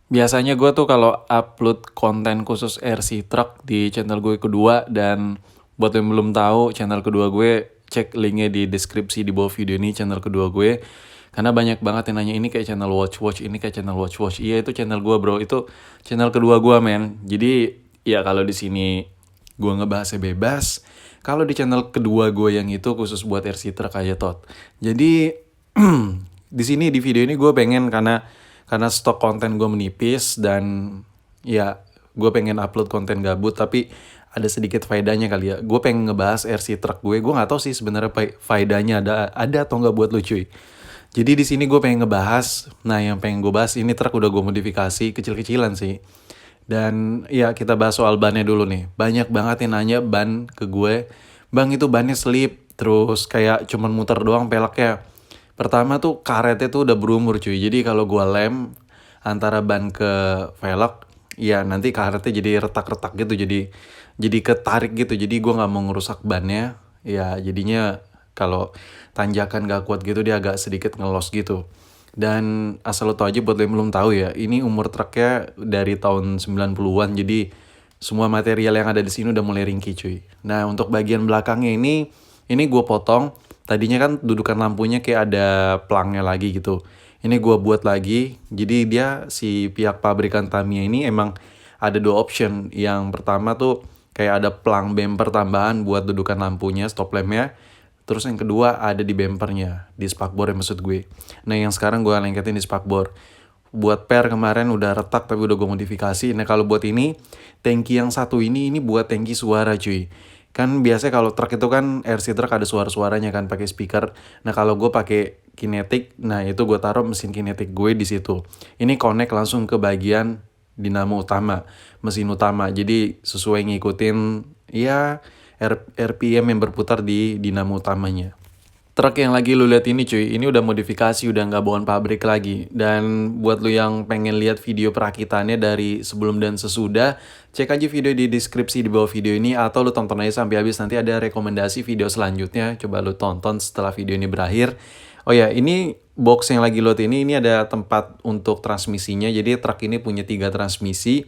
Biasanya gue tuh kalau upload konten khusus RC Truck di channel gue kedua, dan buat yang belum tahu channel kedua gue, cek linknya di deskripsi di bawah video ini, channel kedua gue. Karena banyak banget yang nanya ini kayak channel watch ini kayak channel watch. Iya, itu channel gue bro, itu channel kedua gue men. Jadi ya kalau di sini gue ngebahasnya bebas. Kalau di channel kedua gue yang itu khusus buat RC Truck aja tot. Jadi di sini di video ini gue pengen karena stok konten gue menipis, dan ya gue pengen upload konten gabut tapi ada sedikit faedahnya kali ya. Gue pengen ngebahas RC truck gue nggak tahu sih sebenarnya faedahnya ada atau nggak buat lu cuy. Jadi di sini gue pengen ngebahas, nah yang pengen gue bahas ini truk udah gue modifikasi kecil-kecilan sih. Dan ya kita bahas soal bannya dulu nih. Banyak banget yang nanya ban ke gue. Bang, itu bannya slip, terus kayak cuman muter doang peleknya. Pertama tuh karetnya tuh udah berumur cuy. Jadi kalau gue lem antara ban ke velg, ya nanti karetnya jadi retak-retak gitu. Jadi ketarik gitu. Jadi gue nggak mau ngerusak bannya. Ya jadinya kalau tanjakan gak kuat gitu dia agak sedikit ngelos gitu. Dan asal lo tau aja buat yang belum tahu ya, ini umur truknya dari tahun 90-an, jadi semua material yang ada di sini udah mulai ringkih cuy. Nah, untuk bagian belakangnya ini gue potong. Tadinya kan dudukan lampunya kayak ada pelangnya lagi gitu. Ini gue buat lagi. Jadi dia si pihak pabrikan Tamiya ini emang ada dua option. Yang pertama tuh kayak ada pelang bumper tambahan buat dudukan lampunya, stop lampnya. Terus yang kedua ada di bumpernya, di spakbor ya maksud gue. Nah yang sekarang gue lengketin di spakbor. Buat per kemarin udah retak tapi udah gue modifikasi. Nah kalau buat ini, tangki yang satu ini buat tangki suara cuy. Kan biasanya kalau truk itu kan RC truk ada suara-suaranya kan pakai speaker. Nah kalau gue pakai kinetik, nah itu gue taruh mesin kinetik gue di situ. Ini connect langsung ke bagian dinamo utama, mesin utama. Jadi sesuai ngikutin ya RPM yang berputar di dinamo utamanya. Truk yang lagi lu lihat ini cuy, ini udah modifikasi, udah nggak bawaan pabrik lagi. Dan buat lu yang pengen lihat video perakitannya dari sebelum dan sesudah, cek aja video di deskripsi di bawah video ini, atau lu tonton aja sampai habis, nanti ada rekomendasi video selanjutnya. Coba lu tonton setelah video ini berakhir. Oh ya, ini box yang lagi lu lihat ini ada tempat untuk transmisinya. Jadi truk ini punya 3 transmisi.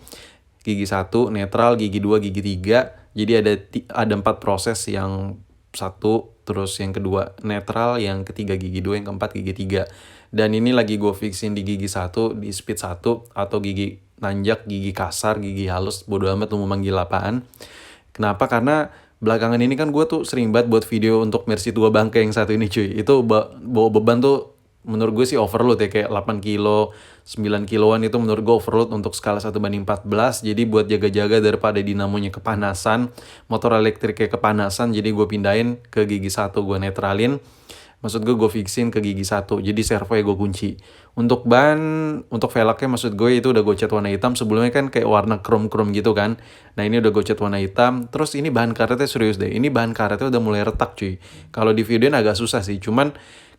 Gigi 1 netral, gigi 2, gigi 3. Jadi ada 4 proses, yang satu, terus yang kedua netral, yang ketiga gigi 2, yang keempat gigi 3. Dan ini lagi gue fixin di gigi 1, di speed 1, atau gigi nanjak, gigi kasar, gigi halus, bodo amat lu mau manggil apaan. Kenapa? Karena belakangan ini kan gue tuh sering banget buat video untuk Mercy tua bangke yang satu ini cuy. Itu bawa beban tuh menurut gue sih overload ya, kayak 8 kilo, 9 kiloan itu menurut gue overload untuk skala 1:14. Jadi buat jaga-jaga daripada dinamonya kepanasan, motor elektriknya kepanasan, jadi gue pindahin ke gigi 1, gue netralin. Maksud gue fixin ke gigi 1, jadi servonya gue kunci. Untuk ban, untuk velgnya maksud gue itu udah gue cat warna hitam. Sebelumnya kan kayak warna chrome gitu kan. Nah ini udah gue cat warna hitam. Terus ini bahan karetnya serius deh, ini bahan karetnya udah mulai retak cuy. Kalau di videoin agak susah sih, cuman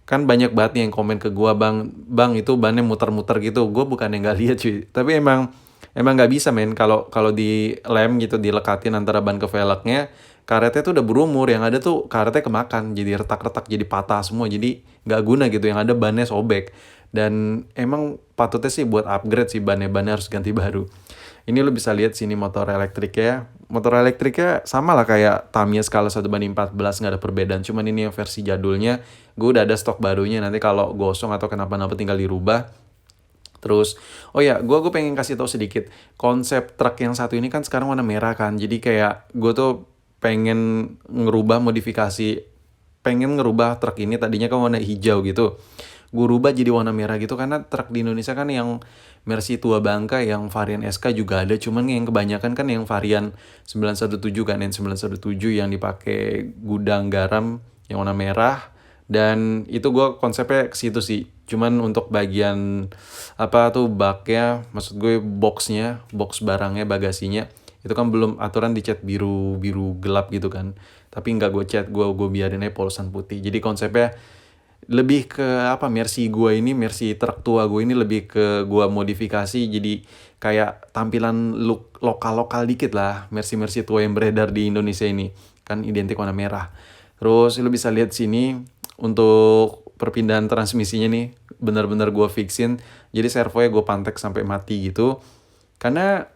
kan banyak banget nih yang komen ke gue, bang itu bannya muter-muter gitu. Gue bukan yang nggak lihat cuy, tapi emang nggak bisa men. Kalau kalau di lem gitu dilekatin antara ban ke velgnya, karetnya tuh udah berumur. Yang ada tuh karetnya kemakan, jadi retak-retak, jadi patah semua, jadi nggak guna gitu. Yang ada bannya sobek. Dan emang patutnya sih buat upgrade sih bannya harus ganti baru. Ini lo bisa lihat sini motor elektriknya. Motor elektriknya sama lah kayak Tamiya skala 1:14, nggak ada perbedaan. Cuman ini yang versi jadulnya. Gue udah ada stok barunya, nanti kalau gosong atau kenapa-napa tinggal dirubah. Terus, oh ya, gue pengen kasih tahu sedikit. Konsep truk yang satu ini kan sekarang warna merah kan. Jadi kayak gue tuh pengen ngerubah modifikasi, pengen ngerubah truk ini tadinya kan warna hijau gitu. Gue rubah jadi warna merah gitu karena truk di Indonesia kan yang Mercy tua bangka, yang varian SK juga ada. Cuman yang kebanyakan kan yang varian 917 kan, yang 917 yang dipakai gudang garam yang warna merah. Dan itu gue konsepnya ke situ sih. Cuman untuk bagian apa tuh baknya, maksud gue boxnya, box barangnya, bagasinya, itu kan belum aturan dicat biru gelap gitu kan. Tapi nggak gue cat, gue biarin aja polosan putih. Jadi konsepnya lebih ke apa, Mercy truk tua gue ini lebih ke gue modifikasi jadi kayak tampilan look lokal dikit lah. Mercy tua yang beredar di Indonesia ini kan identik warna merah. Terus lu bisa lihat sini untuk perpindahan transmisinya nih benar-benar gue fixin. Jadi servonya gue pantek sampai mati gitu. Karena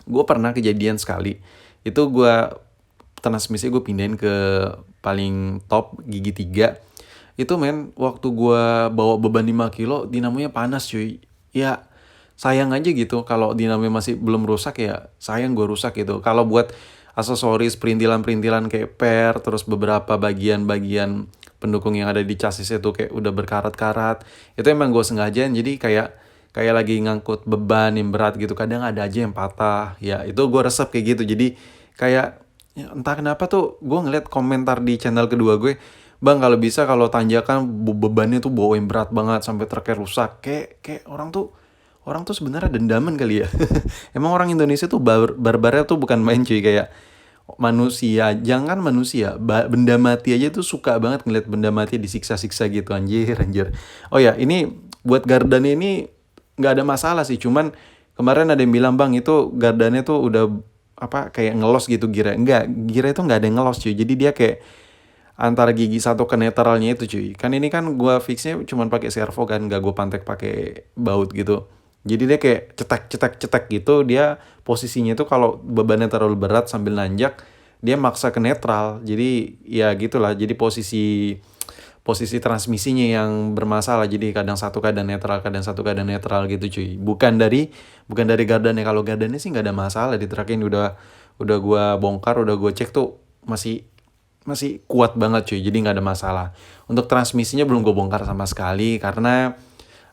gue pernah kejadian sekali. Itu transmisi gue pindahin ke paling top gigi 3. Itu waktu gue bawa beban 5 kilo dinamonya panas cuy. Ya sayang aja gitu kalau dinamonya masih belum rusak, ya sayang gue rusak gitu. Kalau buat aksesoris perintilan-perintilan kayak per, terus beberapa bagian-bagian pendukung yang ada di chassis itu kayak udah berkarat-karat, itu emang gue sengajain. Jadi kayak kayak lagi ngangkut beban yang berat gitu, kadang ada aja yang patah, ya itu gue resep kayak gitu. Jadi kayak ya, entah kenapa tuh gue ngeliat komentar di channel kedua gue, bang kalau bisa kalau tanjakan bebannya tuh bawain berat banget sampai truknya rusak. Kayak orang tuh sebenarnya dendaman kali ya. Emang orang Indonesia tuh barbarnya tuh bukan main cuy. Kayak manusia, jangan manusia, benda mati aja tuh suka banget ngeliat benda mati disiksa-siksa gitu, anjir. Oh ya, ini buat gardannya ini nggak ada masalah sih, cuman kemarin ada yang bilang, bang itu gardannya tuh udah apa kayak ngelos gitu gira. Enggak, gira itu nggak ada yang ngelos cuy. Jadi dia kayak antara gigi satu ke netralnya itu cuy. Kan ini kan gua fixnya cuman pakai servo kan, nggak gua pantek pakai baut gitu. Jadi dia kayak cetek gitu, dia posisinya itu kalau bebannya terlalu berat sambil nanjak, dia maksa ke netral. Jadi ya gitulah. Jadi posisi posisi transmisinya yang bermasalah. Jadi kadang satu kadang netral gitu cuy. Bukan dari gardannya. Kalau gardannya sih nggak ada masalah di truk ini, udah gua bongkar, udah gua cek tuh masih masih kuat banget cuy, jadi nggak ada masalah. Untuk transmisinya belum gue bongkar sama sekali karena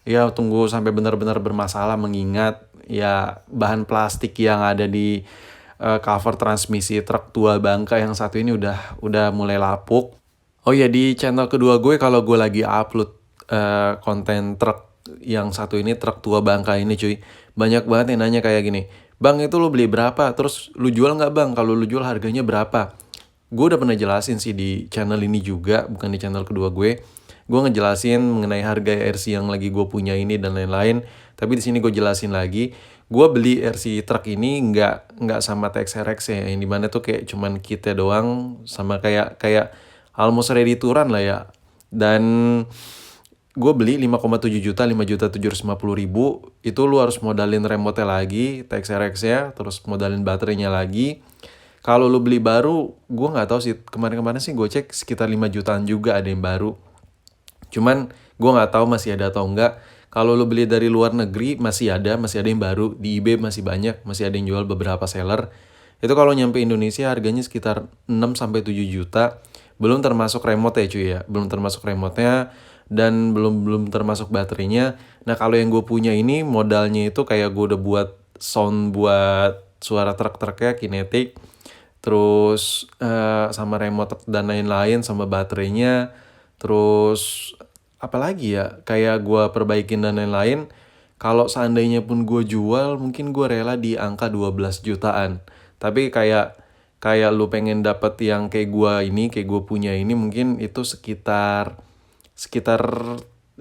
ya tunggu sampai benar-benar bermasalah, mengingat ya bahan plastik yang ada di cover transmisi truk tua bangka yang satu ini udah mulai lapuk. Oh ya, di channel kedua gue kalau gue lagi upload konten truk yang satu ini, truk tua bangka ini cuy, banyak banget yang nanya kayak gini, bang itu lu beli berapa, terus lu jual nggak bang, kalau lu jual harganya berapa. Gue udah pernah jelasin sih di channel ini juga, bukan di channel kedua gue. Gue ngejelasin mengenai harga RC yang lagi gue punya ini dan lain-lain. Tapi di sini gue jelasin lagi, gue beli RC truck ini nggak sama TXRX ya, yang dimana tuh kayak cuman kitnya doang, sama kayak almost ready to run lah ya. Dan gue beli 5,7 juta, 5.750.000. Itu lu harus modalin remote lagi, TXRX-nya, terus modalin baterainya lagi. Kalau lu beli baru, gue nggak tahu sih, kemarin-kemarin sih gue cek sekitar 5 jutaan juga ada yang baru. Cuman gue nggak tahu masih ada atau enggak. Kalau lu beli dari luar negeri masih ada yang baru. Di eBay masih banyak, masih ada yang jual beberapa seller. Itu kalau nyampe Indonesia harganya sekitar 6-7 juta. Belum termasuk remote ya cuy ya. Belum termasuk remote-nya dan belum termasuk baterainya. Nah kalau yang gue punya ini modalnya itu kayak gue udah buat sound buat suara truk-truknya kinetic. Terus sama remote dan lain-lain, sama baterainya. Terus apalagi ya, kayak gue perbaikin dan lain-lain. Kalau seandainya pun gue jual, mungkin gue rela di angka 12 jutaan. Tapi kayak kayak lu pengen dapet yang kayak gue punya ini, mungkin itu sekitar sekitar 5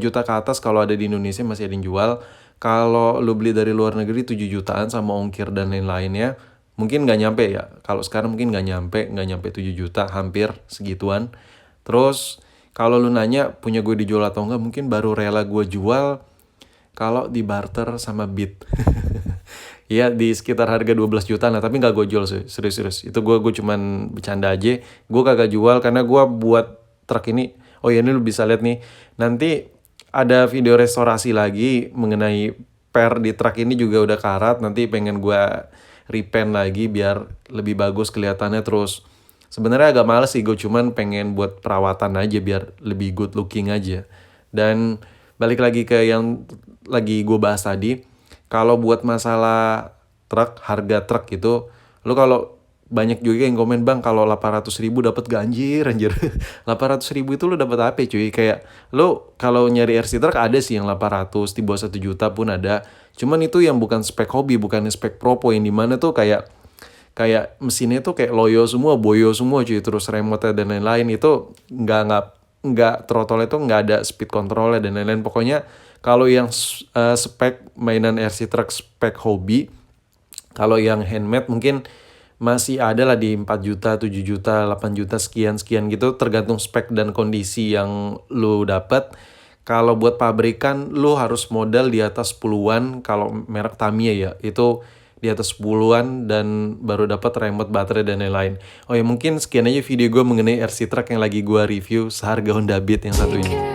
juta ke atas kalau ada di Indonesia masih ada yang jual. Kalau lu beli dari luar negeri 7 jutaan sama ongkir dan lain-lainnya, mungkin nggak nyampe ya. Kalau sekarang mungkin nggak nyampe 7 juta, hampir segituan. Terus kalau lu nanya punya gue dijual atau enggak, mungkin baru rela gue jual kalau di barter sama Beat. Ya di sekitar harga 12 juta lah, tapi nggak gue jual sih, serius. Itu gue cuman bercanda aja. Gue kagak jual karena gue buat truk ini. Oh ya, ini lu bisa lihat nih. Nanti ada video restorasi lagi mengenai per di truk ini juga udah karat. Nanti pengen gue repaint lagi biar lebih bagus kelihatannya. Terus sebenarnya agak males sih, gue cuman pengen buat perawatan aja biar lebih good looking aja. Dan balik lagi ke yang lagi gue bahas tadi, kalau buat masalah truk, harga truk itu, lu kalau banyak juga yang komen, bang kalau 800.000 dapat gak, anjir. 800.000 itu lu dapat apa cuy? Kayak lu kalau nyari RC truck ada sih yang 800, di bawah 1 juta pun ada. Cuman itu yang bukan spek hobi, bukan spek propo, yang dimana tuh kayak kayak mesinnya tuh kayak loyo semua, boyo semua cuy, terus remote dan lain-lain. Itu nggak throttle itu nggak ada speed controlnya dan lain-lain. Pokoknya kalau yang spek mainan RC truck spek hobi, kalau yang handmade mungkin masih ada lah di 4 juta, 7 juta, 8 juta, sekian gitu, tergantung spek dan kondisi yang lu dapat. Kalau buat pabrikan lu harus modal di atas 10-an, kalau merek Tamiya ya, itu di atas 10-an dan baru dapat remote baterai dan lain-lain. Oh ya, mungkin sekian aja video gue mengenai RC Truck yang lagi gue review seharga Honda Beat yang satu ini.